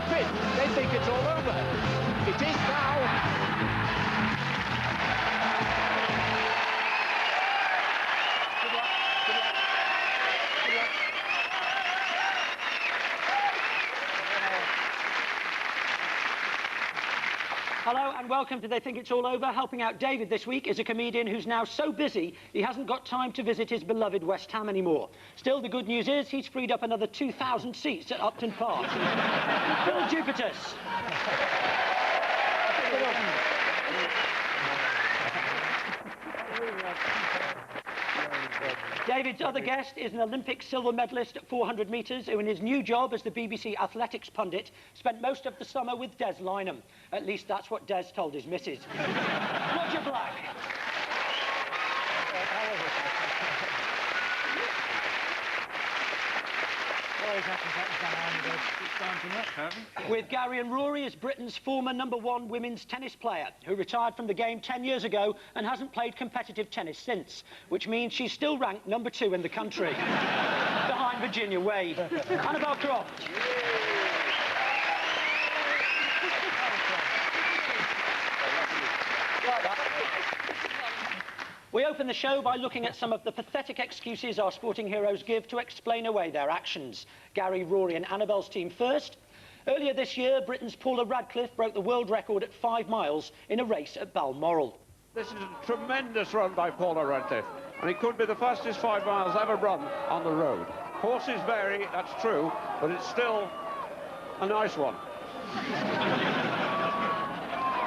spin, they think it's all over. It is now. Hello and welcome to They Think It's All Over. Helping out David this week is a comedian who's now so busy he hasn't got time to visit his beloved West Ham anymore. Still, the good news is he's freed up another 2,000 seats at Upton Park. Phill Jupitus. David's other guest is an Olympic silver medalist at 400 metres who in his new job as the BBC athletics pundit spent most of the summer with Des Lynam. At least that's what Des told his missus. Roger Black. With Gary and Rory as Britain's former #1 women's tennis player who retired from the game 10 years ago and hasn't played competitive tennis since, which means she's still ranked #2 in the country, behind Virginia Wade. Annabel Croft. We open the show by looking at some of the pathetic excuses our sporting heroes give to explain away their actions. Gary, Rory and Annabel's team first. Earlier this year, Britain's Paula Radcliffe broke the world record at 5 miles in a race at Balmoral. This is a tremendous run by Paula Radcliffe, and it could be the fastest 5 miles ever run on the road. Horses vary, that's true, but it's still a nice one.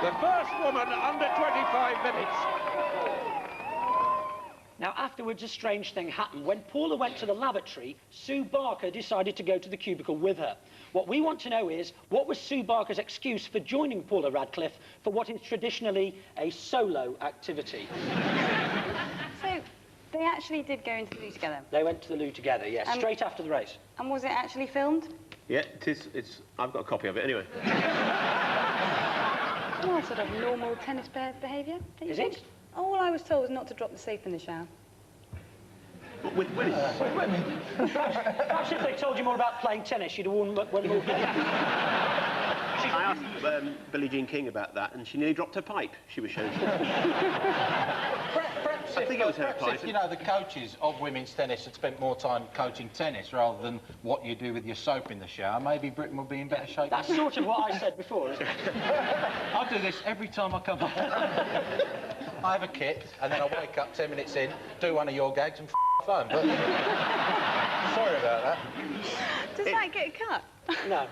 The first woman under 25 minutes. Now, afterwards, a strange thing happened. When Paula went to the lavatory, Sue Barker decided to go to the cubicle with her. What we want to know is, what was Sue Barker's excuse for joining Paula Radcliffe for what is traditionally a solo activity? So, they actually did go into the loo together? They went to the loo together, yes, straight after the race. And was it actually filmed? Yeah, it is. I've got a copy of it, anyway. Well, sort of normal tennis player behaviour. Is it? Oh, all I was told was not to drop the soap in the shower. But with women? Perhaps if they told you more about playing tennis, you'd have won one more. I asked Billie Jean King about that, and she nearly dropped her pipe. She was showing. I think it was her pipe. If, you know, the coaches of women's tennis had spent more time coaching tennis rather than what you do with your soap in the shower, maybe Britain would be in better shape. That's sort of what I said before, isn't it? I do this every time I come home. I have a kit, and then I wake up 10 minutes in, do one of your gags and home. But sorry about that. Does that get cut? No.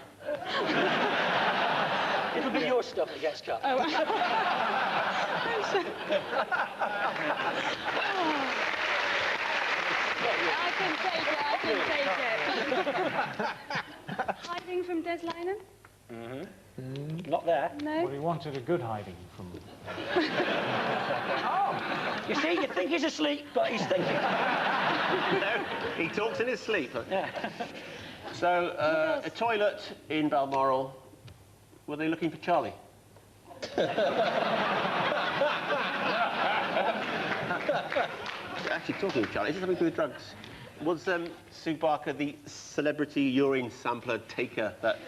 It'll be your stuff that gets cut. Oh. I can take it. Hiding from Des Lynam? Not there. No? Well, he wanted a good hiding from them. Oh, you see, you think he's asleep, but he's thinking. No, he talks in his sleep. Yeah. So, a toilet in Balmoral. Were they looking for Charlie? Actually, talking of Charlie, is this something to do with drugs? Was Sue Barker the celebrity urine sampler taker that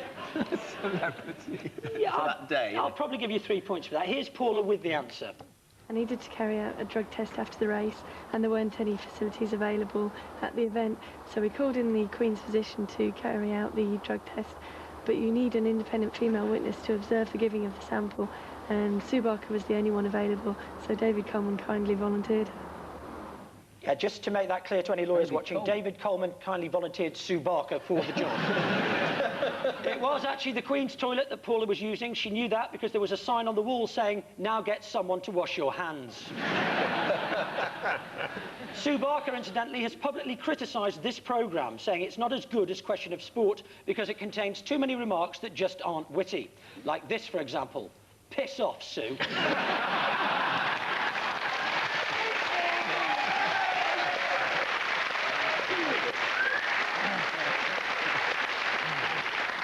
celebrity for that day? I'll probably give you 3 points for that. Here's Paula with the answer. I needed to carry out a drug test after the race, and there weren't any facilities available at the event, so we called in the Queen's physician to carry out the drug test. But you need an independent female witness to observe the giving of the sample, and Sue Barker was the only one available, so David Coleman kindly volunteered. Yeah, just to make that clear to any lawyers watching, David Coleman kindly volunteered Sue Barker for the job. It was actually the Queen's toilet that Paula was using. She knew that because there was a sign on the wall saying, "Now get someone to wash your hands." Sue Barker, incidentally, has publicly criticised this programme, saying it's not as good as Question of Sport because it contains too many remarks that just aren't witty. Like this, for example. Piss off, Sue.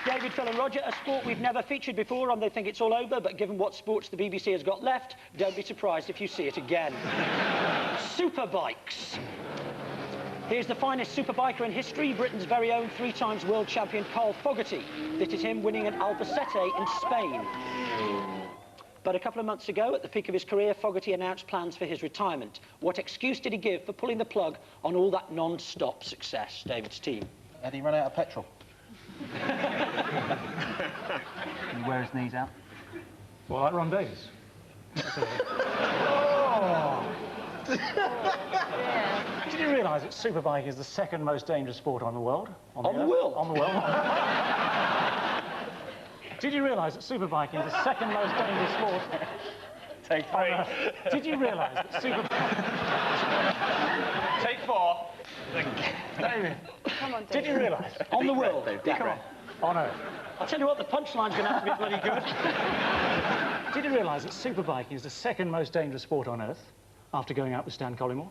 David, Phill and Roger, a sport we've never featured before on They Think It's All Over, but given what sports the BBC has got left, don't be surprised if you see it again. Superbikes. Here's the finest superbiker in history, Britain's very own 3 times world champion Carl Fogarty. This is him winning at Albacete in Spain. But a couple of months ago, at the peak of his career, Fogarty announced plans for his retirement. What excuse did he give for pulling the plug on all that non-stop success? David's team. Had he run out of petrol? And wear his knees out. Well, like Ron Davis. Did you realise that superbiking is the second most dangerous sport on the world? On the world? On the world. Did you realise that superbiking is the second most dangerous sport? Take 3. Did you realise that superbiking... Take 4. David, Come on, David. did you realise? On the world. Come on. On Earth. I'll tell you what, the punchline's going to have to be bloody good. Did you realise that superbiking is the second most dangerous sport on Earth after going out with Stan Collymore?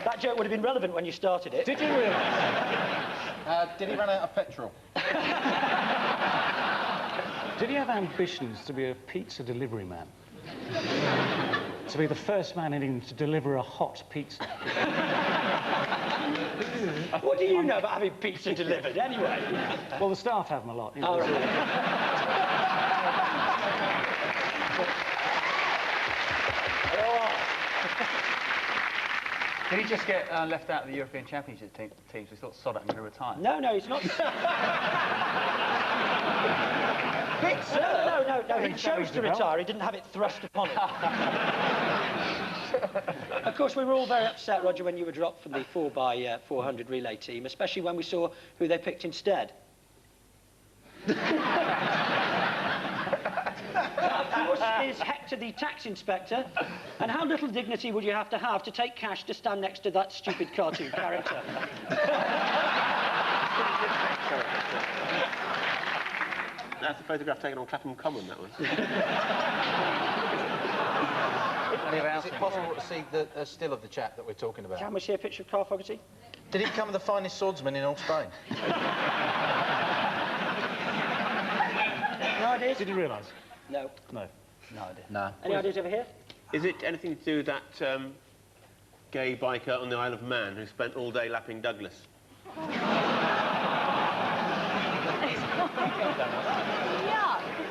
That joke would have been relevant when you started it. Did you realise? Did he run out of petrol? Did he have ambitions to be a pizza delivery man? To be the first man in England to deliver a hot pizza? What do you know about having pizza delivered, anyway? Well, the staff have them a lot. You know. All right. Did he just get left out of the European Championship teams? We thought, sod it, I'm going to retire. No, he's not. No, he chose to retire. He didn't have it thrust upon him. Of course, we were all very upset, Roger, when you were dropped from the 4x400 relay team, especially when we saw who they picked instead. Of course, is Hector the tax inspector. And how little dignity would you have to take cash to stand next to that stupid cartoon character? That's a photograph taken on Clapham Common, that was. Is it possible to see the still of the chap that we're talking about? Can we see a picture of Carl Fogarty? Did he become the finest swordsman in all Spain? No ideas? Did you realise? No. No. No idea. No. Any ideas over here? Is it anything to do with that gay biker on the Isle of Man who spent all day lapping Douglas? Yuck.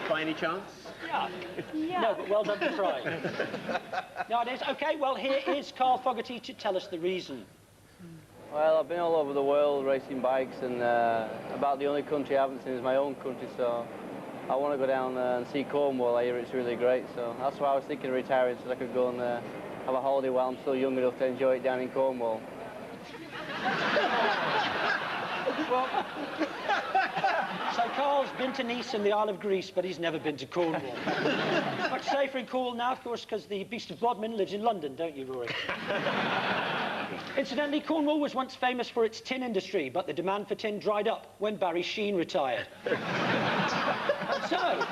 By any chance? Yuck. No, but well done for trying. No ideas? OK, well, here is Carl Fogarty to tell us the reason. Well, I've been all over the world racing bikes, and about the only country I haven't seen is my own country, so I want to go down and see Cornwall. I hear it's really great, so that's why I was thinking of retiring, so I could go and have a holiday while I'm still young enough to enjoy it down in Cornwall. So Carl's been to Nice and the Isle of Greece, but he's never been to Cornwall. Much safer in Cornwall now, of course, because the Beast of Bodmin lives in London, don't you, Rory? Incidentally, Cornwall was once famous for its tin industry, but the demand for tin dried up when Barry Sheen retired. So,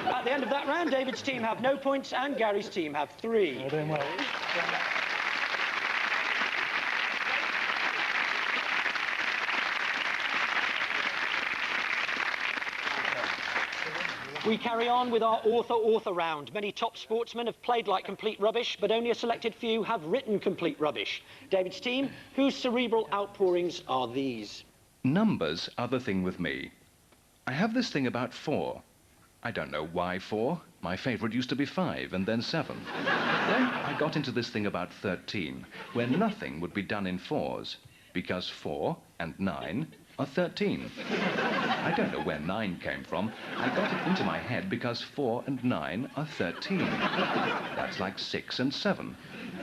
at the end of that round, David's team have no points and Gary's team have 3. You're doing well. We carry on with our author round. Many top sportsmen have played like complete rubbish, but only a selected few have written complete rubbish. David's team, whose cerebral outpourings are these? Numbers are the thing with me. I have this thing about 4. I don't know why 4. My favourite used to be 5 and then 7. Then I got into this thing about 13, where nothing would be done in 4s, because 4 and 9 are 13. I don't know where 9 came from. I got it into my head because 4 and 9 are 13. That's like 6 and 7.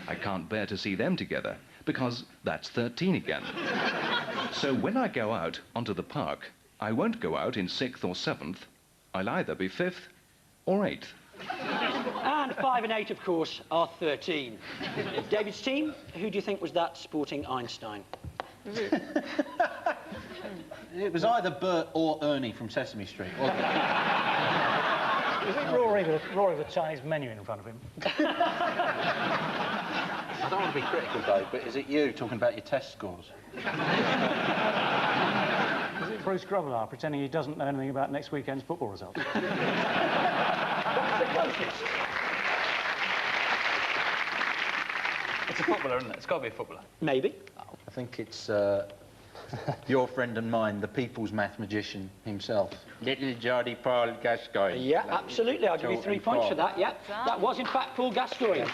I can't bear to see them together, because that's 13 again. So when I go out onto the park, I won't go out in 6th or 7th. I'll either be 5th or 8th. And 5 and 8, of course, are 13. David's team, who do you think was that sporting Einstein? It was either Bert or Ernie from Sesame Street, wasn't it? Is it Rory with a Chinese menu in front of him? I don't want to be critical, Dave, but is it you talking about your test scores? Is it Bruce Grobbelaar pretending he doesn't know anything about next weekend's football results? What's the closest? It's a footballer, isn't it? It's got to be a footballer. Maybe. I think it's your friend and mine, the people's mathematician himself. Little Geordie Paul Gascoigne. Yeah, absolutely. I'll give you 3 points for that, yeah. That was, in fact, Paul Gascoigne.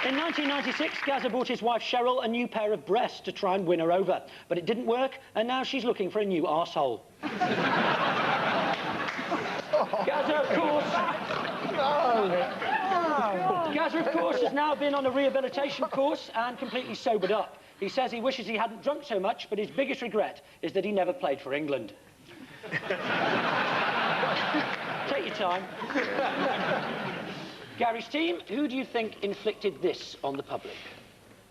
In 1996, Gazza bought his wife Cheryl a new pair of breasts to try and win her over. But it didn't work, and now she's looking for a new arsehole. Gazza, of course... Gazza, of course, has now been on a rehabilitation course and completely sobered up. He says he wishes he hadn't drunk so much, but his biggest regret is that he never played for England. Take your time. Gary's team, who do you think inflicted this on the public?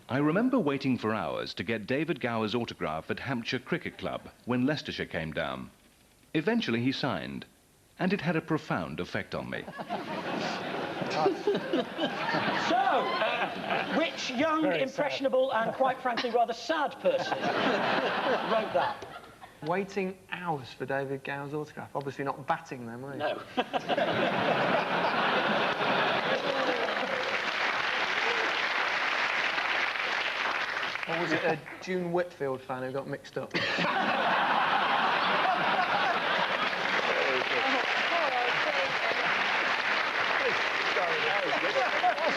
I remember waiting for hours to get David Gower's autograph at Hampshire Cricket Club when Leicestershire came down. Eventually he signed, and it had a profound effect on me. So, which young, impressionable and, quite frankly, rather sad person wrote that? Waiting hours for David Gower's autograph. Obviously not batting them, were you? No. Or was it a June Whitfield fan who got mixed up? That's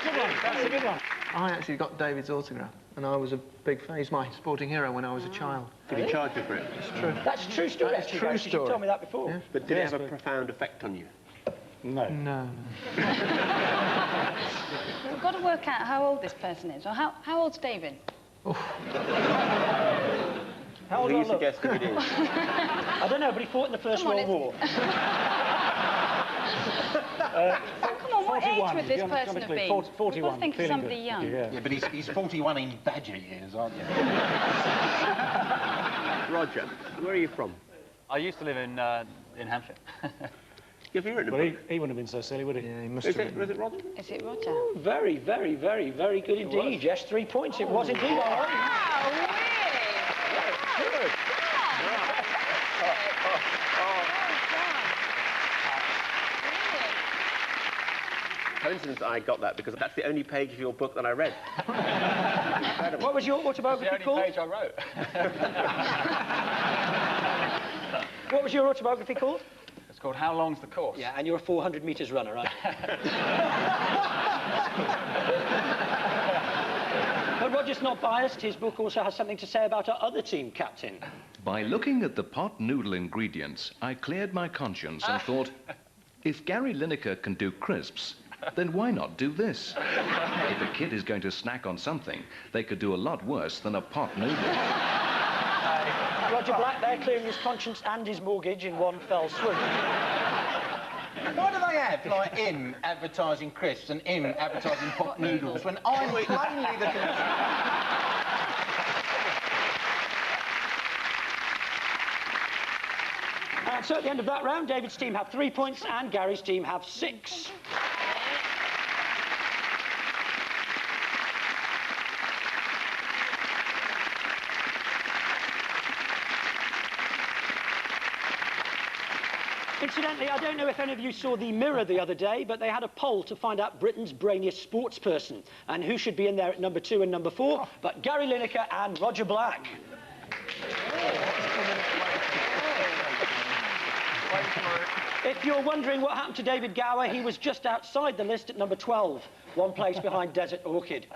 a good one. That's a good one. I actually got David's autograph, and I was a big fan. He's my sporting hero when I was a child. Did he charge you for it? It's true. That's a true story. That is actually, true Gary, 'cause story. You told me that before. Yeah. But did it have a profound effect on you? No. No. We've got to work out how old this person is. Or how old's David? How old do I Who's the look? guess that it is? I don't know, but he fought in the First Come on, World War. Come on, what 41. age would this Do you person want have to been? 41. We've got to think of Feeling somebody good. young. Yeah, but he's 41 in badger years, aren't you? Roger, where are you from? I used to live in Hampshire. Have you written a Well, book? he wouldn't have been so silly, would he? Yeah, he must Was have. it Roger? Is it Roger? Very, very, very, very good indeed. Yes, 3 points. It was indeed. All right. Wow, really? Good. Coincidence I got that because that's the only page of your book that I read. Incredible. What was your It's autobiography the called? only page I wrote. What was your autobiography called? It's called How Long's the Course? Yeah, and you're a 400 metres runner, right? But Roger's not biased. His book also has something to say about our other team captain. By looking at the pot noodle ingredients, I cleared my conscience and thought, if Gary Lineker can do crisps, then why not do this? If a kid is going to snack on something, they could do a lot worse than a pot noodle. Roger Black there clearing his conscience and his mortgage in one fell swoop. Why do they have, like, him advertising crisps and him advertising pot noodles when I'm plainly the... And so at the end of that round, David's team have 3 points and Gary's team have 6. Incidentally, I don't know if any of you saw the Mirror the other day, but they had a poll to find out Britain's brainiest sports person. And who should be in there at number 2 and number 4? But Gary Lineker and Roger Black. If you're wondering what happened to David Gower, he was just outside the list at number 12, one place behind Desert Orchid.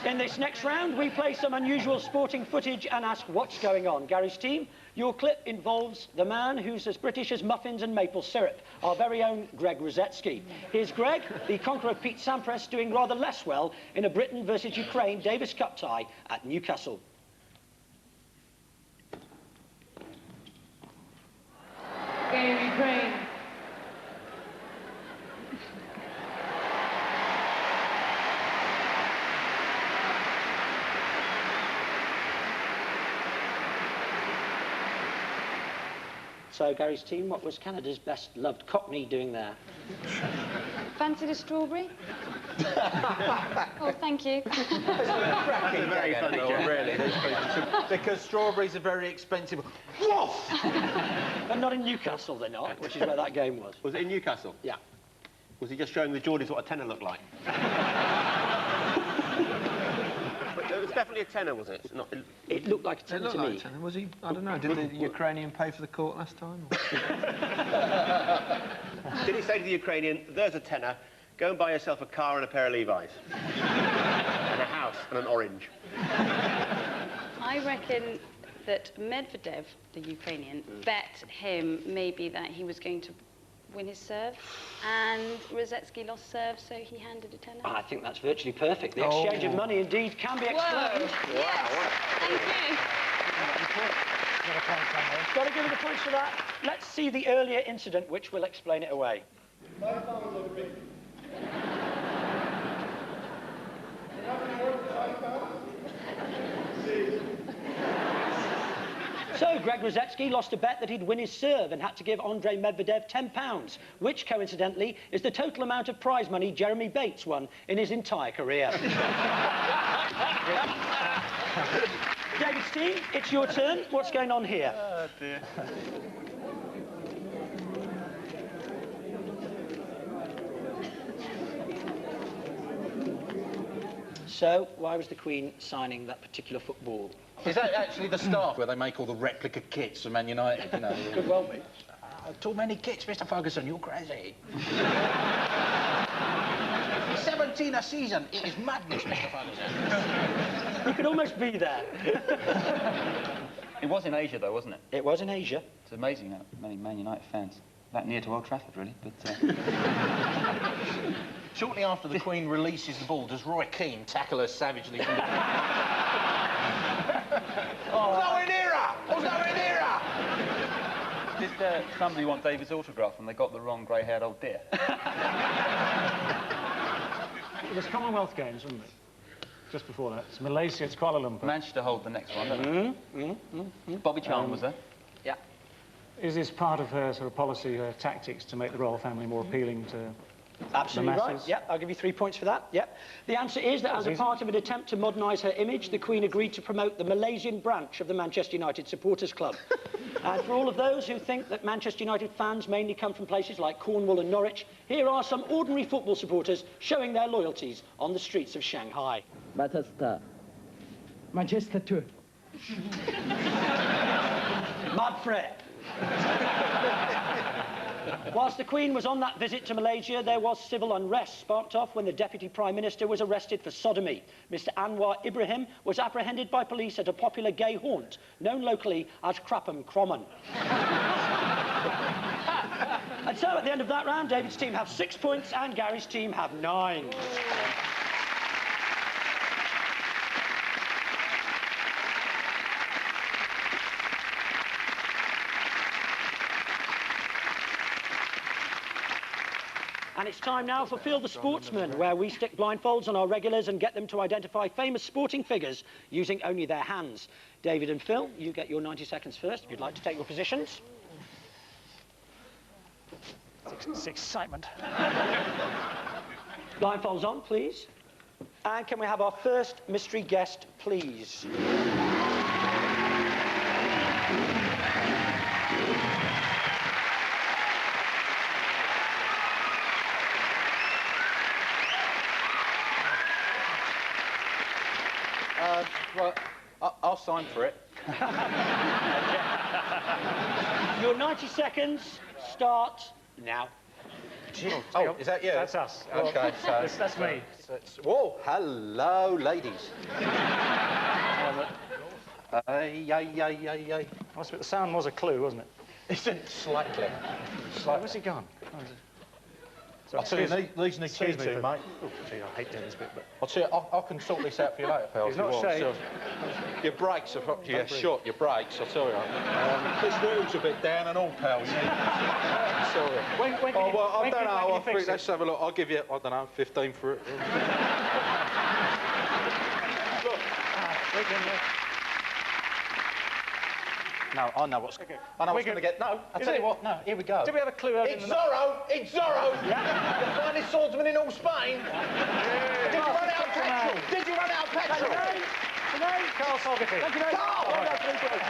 In this next round, we play some unusual sporting footage and ask what's going on. Gary's team, your clip involves the man who's as British as muffins and maple syrup, our very own Greg Rosetsky. Here's Greg, the conqueror Pete Sampras, doing rather less well in a Britain versus Ukraine Davis Cup tie at Newcastle. Game Ukraine. So, Gary's team, what was Canada's best-loved Cockney doing there? Fancied a strawberry? Oh, thank you. Cracking Very gag, funny, Annabel, Jack. really. These people, because strawberries are very expensive. Woof! But not in Newcastle, they're not, which is where that game was. Was it in Newcastle? Yeah. Was he just showing the Geordies what a tenner looked like? But it was definitely a tenner, was it? Not, It looked like a It tenner looked to like me. a tenner. Was he? I don't know. Did the Ukrainian pay for the court last time? Did he say to the Ukrainian, there's a tenner, go and buy yourself a car and a pair of Levi's? And a house and an orange. I reckon that Medvedev, the Ukrainian, bet him maybe that he was going to win his serve, and Rosetsky lost serve, so he handed a tenner. I think that's virtually perfect. The exchange of money indeed can be explained. Yes, thank you. Got to give it the points for that. Let's see the earlier incident, which will explain it away. So, Greg Rosetsky lost a bet that he'd win his serve and had to give Andrei Medvedev £10, which, coincidentally, is the total amount of prize money Jeremy Bates won in his entire career. David's team, it's your turn. What's going on here? Oh, dear. So, why was the Queen signing that particular football? Is that actually the staff where they make all the replica kits for Man United? You know, Could well be. Too many kits, Mr. Ferguson, you're crazy. 17 a season. It is madness, Mr. Ferguson. You could almost be there. It was in Asia, though, wasn't it? It was in Asia. It's amazing how many Man United fans that near to Old Trafford, really. But Shortly after the Queen releases the ball, does Roy Keane tackle her savagely from the... Nowhere near her! Oh, nowhere near her! did somebody want David's autograph and they got the wrong grey-haired old dear? It was Commonwealth Games, wasn't it? Just before that. It's Malaysia, it's Kuala Lumpur. Manchester hold the next one, don't they? Bobby Charlton was there. Yeah. Is this part of her sort of policy, her tactics to make the royal family more appealing to Absolutely the right. masses? Yeah, I'll give you 3 points for that. Yeah. The answer is that as a part of an attempt to modernise her image, the Queen agreed to promote the Malaysian branch of the Manchester United Supporters Club. And for all of those who think that Manchester United fans mainly come from places like Cornwall and Norwich, here are some ordinary football supporters showing their loyalties on the streets of Shanghai. Manchester. Manchester too. Manfred. Whilst the Queen was on that visit to Malaysia, there was civil unrest sparked off when the Deputy Prime Minister was arrested for sodomy. Mr Anwar Ibrahim was apprehended by police at a popular gay haunt, known locally as Clapham Common. And so, at the end of that round, David's team have 6 points and Gary's team have 9. And it's time now for Phill the Sportsman, where we stick blindfolds on our regulars and get them to identify famous sporting figures using only their hands. David and Phill, you get your 90 seconds first, if you'd like to take your positions. It's excitement. Blindfolds on, please. And can we have our first mystery guest, please? Well, I'll sign for it. Your 90 seconds start now. Oh, is that you? That's us. Okay, so... That's me. Whoa, hello, ladies. The sound was a clue, wasn't it? Isn't slightly. Where's he gone? Oh, is it? I'll tell you, these need Excuse me too, for- mate. Oh, gee, I hate doing this bit, but... I'll tell you, I can sort this out for you later, pal. He's if you not want. shaved. Your brakes are short, your brakes, I'll tell you. This wheel's a bit down and all, pal. You need... Sorry. When Oh, can well, you, I when don't can know. you fix it? Let's have a look. I'll give you, I don't know, 15 for it. Look. No, I know what's... I know what's going to get... No, I'll tell you what. No, here we go. Did we have a clue earlier? It's Zorro! It's Zorro! Yeah. The finest swordsman in all Spain! Did you run out of petrol? Did you run out of petrol? Tonight, Carl Fogarty. thank you very much. Carl! Well done, 3 points.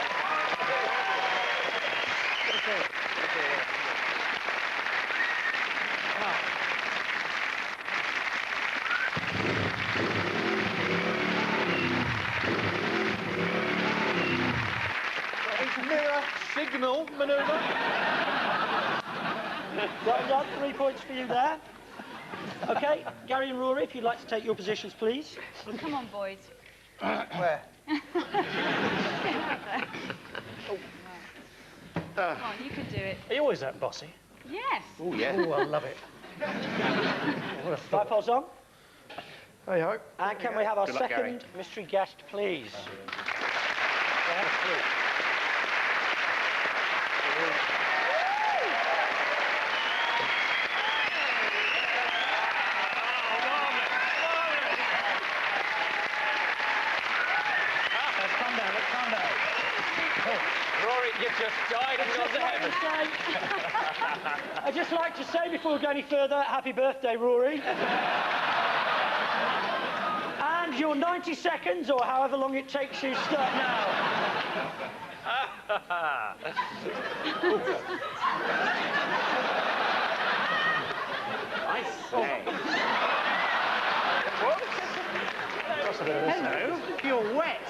Mirror signal manoeuvre. Well done, 3 points for you there. OK, Gary and Rory, if you'd like to take your positions, please. Come on, boys. Where? Come on, you can do it. Are you always that bossy? Yes. Oh, yeah. Oh, I love it. Bipods on. Hey ho. And can we have our Good luck, Gary. second mystery guest, please? Rory, you've just died and gone to heaven. I'd just like to say, before we go any further, happy birthday, Rory. And your 90 seconds, or however long it takes you, start now. I say. Hello. You're wet.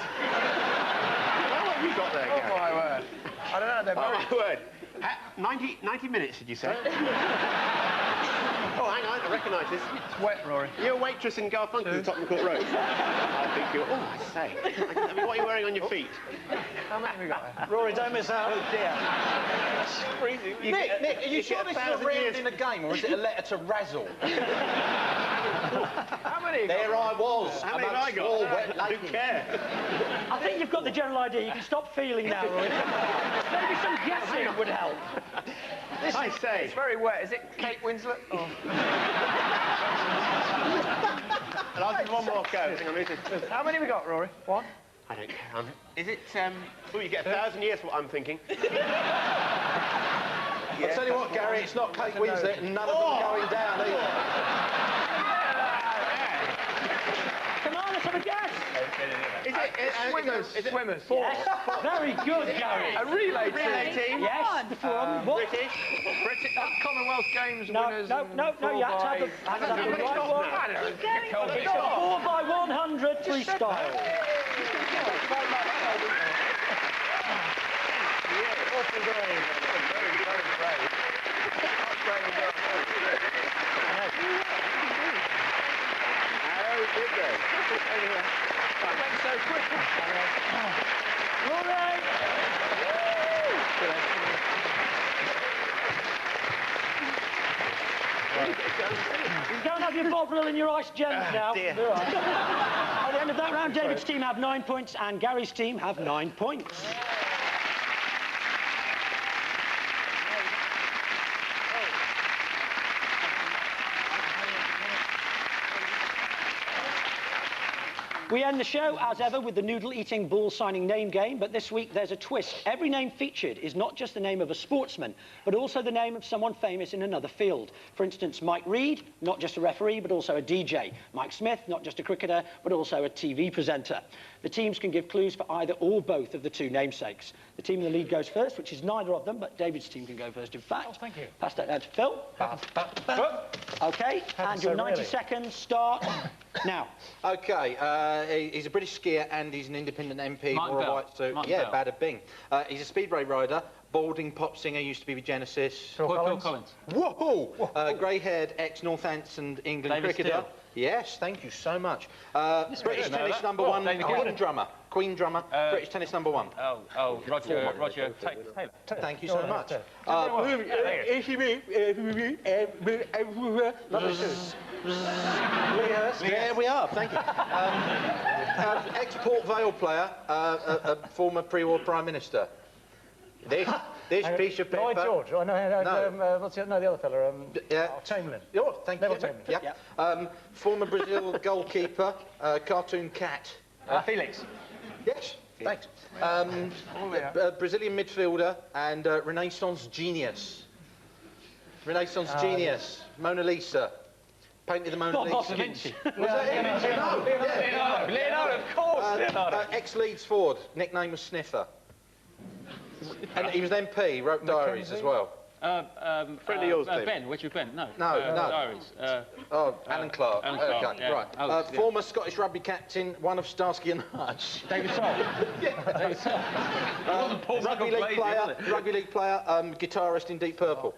What have you got there, Gary? Oh my word. I don't know. They're Oh, very... my word. 90 minutes, did you say? Oh, hang on, I recognise this. It's wet, Rory. You're a waitress in Garfunkel, Tottenham Court Road. I think you're... Oh, I say. I mean, what are you wearing on your feet? How many have we got there? Rory, don't miss out. Oh, dear. It's freezing. Nick, are you sure this is a round in a game, or is it a letter to Razzle? How many have There I was. How many have I amongst got? all wet Who ladies. cares? I think you've got the general idea. You can stop feeling now, Rory. Maybe some guessing would help. I say. It's very wet. Is it Kate Winslet? Oh. And I'll give one more go. Hang on, How many have we got, Rory? One? I don't care. Is it, oh, you get 1,000 years for what I'm thinking. I'll tell you what, Gary, it's not Kate Winslet and none of them going down either. Come on, let's have a guess. Is it Swimmers. Is it Swimmers. Yes. Very good, Gary. A relay team. Yes, the form. What? British? Commonwealth Games No, winners. no, and no, no, you have to have the, have the right one. It's a 4x100 freestyle. Awful brave. Very, very brave. Not brave enough. How did they? It went so quickly. Rory! You don't have your Bovril and your ice gems now. Dear. All right. At the end of that round, David's team have 9 points and Gary's team have 9 points. We end the show, as ever, with the noodle-eating, ball-signing name game, but this week there's a twist. Every name featured is not just the name of a sportsman, but also the name of someone famous in another field. For instance, Mike Reed, not just a referee, but also a DJ. Mike Smith, not just a cricketer, but also a TV presenter. The teams can give clues for either or both of the two namesakes. The team in the lead goes first, which is neither of them, but David's team can go first, in fact. Oh, thank you. Pass that down to Phil. OK, and your 90 seconds start now. OK, he's a British skier and he's an independent MP. Mark Wore a Bell. white suit. Mark Yeah, Bell. bada bing. He's a speedway rider, balding pop singer, used to be with Genesis. Phil Collins. Whoa! Grey-haired ex-Northampton England David cricketer. Steele. Yes, thank you so much. British know tennis that. number What, one, David Queen Gordon? drummer. Queen drummer, British tennis number one. Roger Taylor. Thank you so much. There we are, thank you. Ex-Port Vale player, a former pre-war Prime Minister. This piece of paper... Lloyd George. Oh, no, what's the other fella? Yeah. Chamberlain. Oh, thank you. Neville Chamberlain. Yeah. Former Brazil goalkeeper, cartoon cat. Felix. Yes, Thanks. Brazilian midfielder and Renaissance genius. Renaissance genius. Mona Lisa. Painted the Mona Lisa. Vinci. Was that him? Leonardo, of course, Leonardo. Ex-Leeds forward. Nickname was Sniffer. And he was an MP. He wrote diaries as well. Friend of yours, Dave. Ben, Richard Ben, no. No. Diaries. Alan Clark. Alan Clark, Okay, yeah. right. Oh, former Scottish rugby captain, one of Starsky and Hutch. David Soul. David Soul. Rugby league player, guitarist in Deep Purple.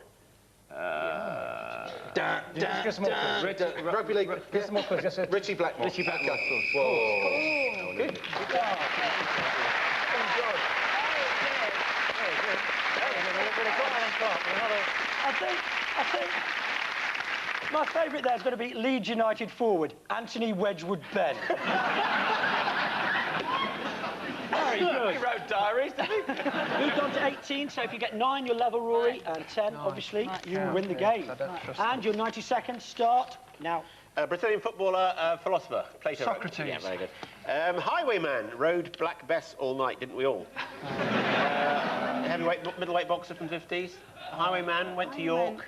Rugby league. Richie Blackmore. Richie Blackmore, of course. Whoa. Good. I think my favourite there is going to be Leeds United forward, Anthony Wedgwood Ben. Very good. He wrote diaries, didn't he? Moved on to 18, so if you get 9, you're level, Rory, and 10, obviously, you win the game. And your 90 seconds start now. Brazilian footballer, philosopher, Plato. Socrates. Yeah, very good. Highwayman rode Black Bess all night, didn't we all? Heavyweight, middleweight boxer from the 50s. Highwayman went to York.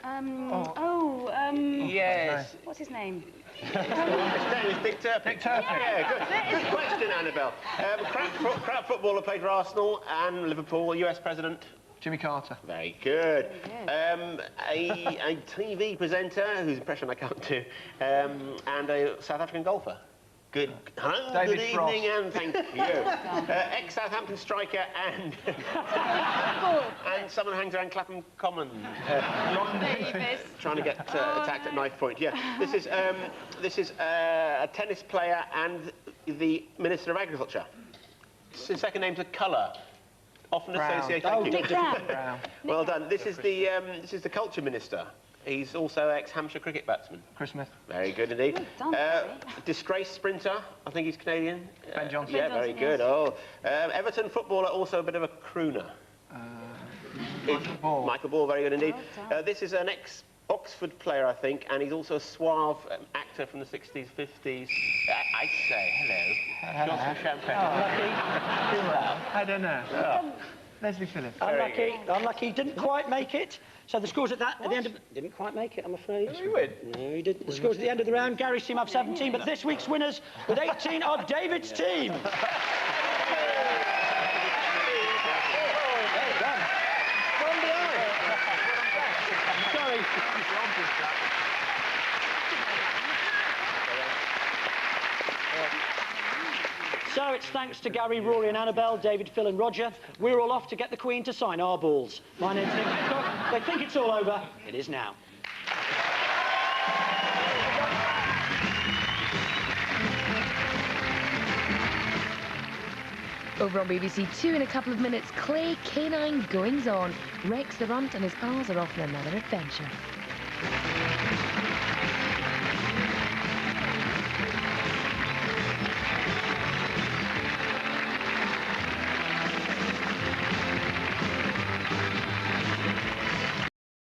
Yes. What's his name? His name is Big Turpin. Yeah, good. Good question, Annabel. Crap footballer, played for Arsenal and Liverpool. US president. Jimmy Carter. Very good. A TV presenter whose impression I can't do, and a South African golfer. Good. Hello, David good Frost. evening, and thank you. Ex-Southampton striker and someone hangs around Clapham Common. Trying to get attacked at knife point. Yeah. This is a tennis player and the Minister of Agriculture. His second name's a colour. Often associated. Nick Brown. Well done. This is the Culture Minister. He's also ex-Hampshire cricket batsman. Chris Smith. Very good indeed. Well done, Disgraced sprinter. I think he's Canadian. Ben Johnson. Yeah, very good. Yes. Oh, Everton footballer, also a bit of a crooner. Michael Ball. Michael Ball, very good indeed. Well This is an ex-Oxford player, I think, and he's also a suave actor from the 60s, 50s. I'd say hello. Got some champagne. I don't know. Oh. Leslie Phillips. Unlucky, didn't quite make it. So the scores at the end of... Didn't quite make it, I'm afraid. Did he win? No, he didn't. The scores at the end of the round, Gary's team have 17, but this week's winners with 18 are David's team. Sorry. So it's thanks to Gary, Rory and Annabel, David, Phil and Roger. We're all off to get the Queen to sign our balls. My name's Nick Cook. They think it's all over. It is now. Over on BBC Two in a couple of minutes, Clay Canine Goings On. Rex the Runt and his pals are off on another adventure.